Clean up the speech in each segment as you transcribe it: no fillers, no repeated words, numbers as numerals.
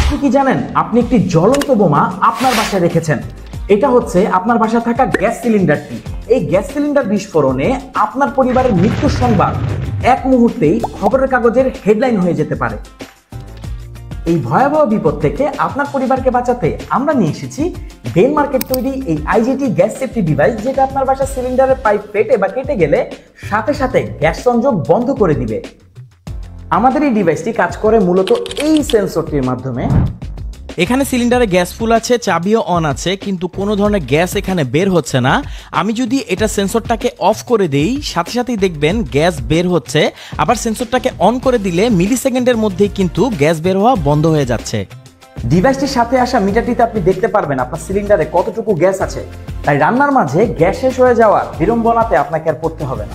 আপনি কি জানেন আপনি একটি জ্বলন্ত বোমা আপনার বাসায় রেখেছেন? এটা হচ্ছে আপনার বাসায় থাকা গ্যাস সিলিন্ডারটি। এই গ্যাস সিলিন্ডার বিস্ফোরণে আপনার পরিবারের মৃত্যুর সংবাদ এক মুহূর্তেই খবরের কাগজের হেডলাইন হয়ে যেতে পারে। এই ভয়াবহ বিপদ থেকে আপনার পরিবারকে বাঁচাতে আমরা নিয়ে এসেছি ডেনমার্কের তৈরি এই আইজিটি গ্যাস সেফটি ডিভাইস, যেটা আপনার বাসার সিলিন্ডারের পাইপ ফেটে বা কেটে গেলে সাথে সাথে গ্যাস সংযোগ বন্ধ করে দিবে। আমাদের এই ডিভাইসটি কাজ করে মূলত এই সেন্সরটির মাধ্যমে। এখানে সিলিন্ডারে গ্যাস ফুল আছে, চাবিও অন আছে, কিন্তু কোনো ধরনের গ্যাস এখানে বের হচ্ছে না। আমি যদি এটা সেন্সরটাকে অফ করে দেই, সাথে সাথেই দেখবেন গ্যাস বের হচ্ছে। আবার সেন্সরটাকে অন করে দিলে মিলি সেকেন্ডের মধ্যেই কিন্তু গ্যাস বের হওয়া বন্ধ হয়ে যাচ্ছে। ডিভাইসটির সাথে আসা মিটারটিতে আপনি দেখতে পারবেন আপনার সিলিন্ডারে কতটুকু গ্যাস আছে। তাই রান্নার মাঝে গ্যাস শেষ হয়ে যাওয়ার বিড়ম্বনাতে আপনাকে আর পড়তে হবে না।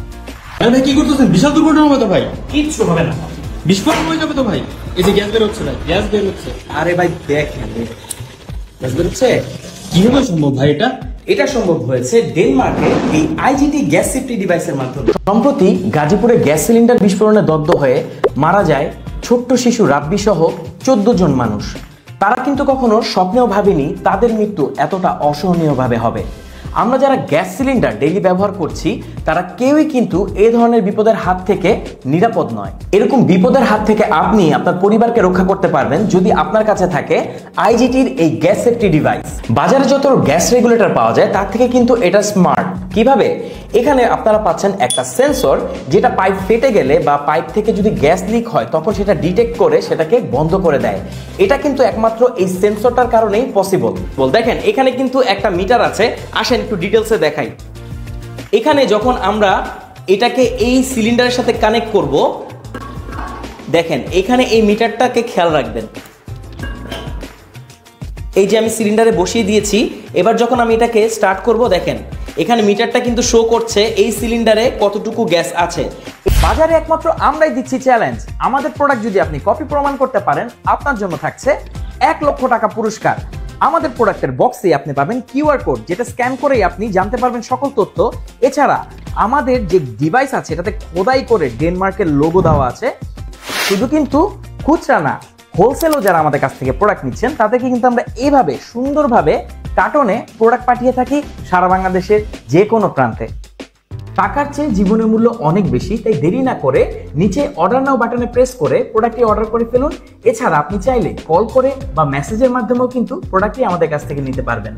ভাই কি করতেছেন? বিশাল দুর্ঘটনা হবে তো ভাই। কিচ্ছু হবে না, বিস্ফোরণ হয়ে যাবে তো ভাই। এই যে গ্যাস বের হচ্ছে ভাই, গ্যাস বের হচ্ছে। আরে ভাই দেখেন গ্যাস বের হচ্ছে। কিভাবে সম্ভব ভাই এটা? এটা সম্ভব হয়েছে ডেনমার্কের এই আইজিটি গ্যাস সেফটি ডিভাইসের মাধ্যমে। সম্প্রতি গাজীপুরে গ্যাস সিলিন্ডার বিস্ফোরণে দগ্ধ হয়ে মারা যায় ছোট্ট শিশু রাব্বি সহ 14 জন মানুষ। তারা কিন্তু কখনো স্বপ্নেও ভাবেনি তাদের মৃত্যু এতটা অসহনীয়ভাবে হবে। আমরা যারা গ্যাস সিলিন্ডার ডেইলি ব্যবহার করছি তারা কেউই কিন্তু এই ধরনের বিপদের হাত থেকে নিরাপদ নয়। এরকম বিপদের হাত থেকে আপনি আপনার পরিবারকে রক্ষা করতে পারবেন যদি আপনার কাছে থাকে আইজিটির এই গ্যাস সেফটি ডিভাইস। বাজারে যত গ্যাস রেগুলেটর পাওয়া যায় তার থেকে কিন্তু এটা স্মার্ট। কিভাবে? এখানে আপনারা পাচ্ছেন একটা সেন্সর, যেটা পাইপ ফেটে গেলে বা পাইপ থেকে যদি গ্যাস লিক হয় তখন সেটা ডিটেক্ট করে সেটাকে বন্ধ করে দেয়। এটা কিন্তু একমাত্র এই সেন্সরটার কারণেই পসিবল। দেখেন এখানে কিন্তু একটা মিটার আছে, আসেন একটু ডিটেলসে দেখাই। এখানে যখন আমরা এটাকে এই সিলিন্ডারের সাথে কানেক্ট করব, দেখেন এখানে এই মিটারটাকে খেয়াল রাখবেন। এই যে আমি সিলিন্ডারে বসিয়ে দিয়েছি, এবার যখন আমি এটাকে স্টার্ট করব, দেখেন এখানে মিটারটা কিন্তু শো করছে এই সিলিন্ডারে কতটুকু গ্যাস আছে। বাজারে একমাত্র আমরাই দিচ্ছি চ্যালেঞ্জ। আমাদের প্রোডাক্ট যদি আপনি কপি প্রমাণ করতে পারেন, আপনার জন্য থাকছে 1 লক্ষ টাকা পুরস্কার। আমাদের প্রোডাক্টের বক্সে আপনি পাবেন কিউআর কোড, যেটা স্ক্যান করেই আপনি জানতে পারবেন সকল তথ্য। এছাড়া আমাদের যে ডিভাইস আছে এটাতে খোদাই করে ডেনমার্কের লোগো দেওয়া আছে। শুধু কিন্তু খুচরা না, হোলসেলও যারা আমাদের কাছ থেকে প্রোডাক্ট নিচ্ছেন তাদেরকে কিন্তু আমরা এইভাবে সুন্দরভাবে কার্টনে প্রোডাক্ট পাঠিয়ে থাকি সারা বাংলাদেশের যে কোনো প্রান্তে। টাকার চেয়ে জীবনের মূল্য অনেক বেশি, তাই দেরি না করে নিচে অর্ডার নাও বাটনে প্রেস করে প্রোডাক্টটি অর্ডার করে ফেলুন। এছাড়া আপনি চাইলে কল করে বা মেসেজের মাধ্যমেও কিন্তু প্রোডাক্টটি আমাদের কাছ থেকে নিতে পারবেন।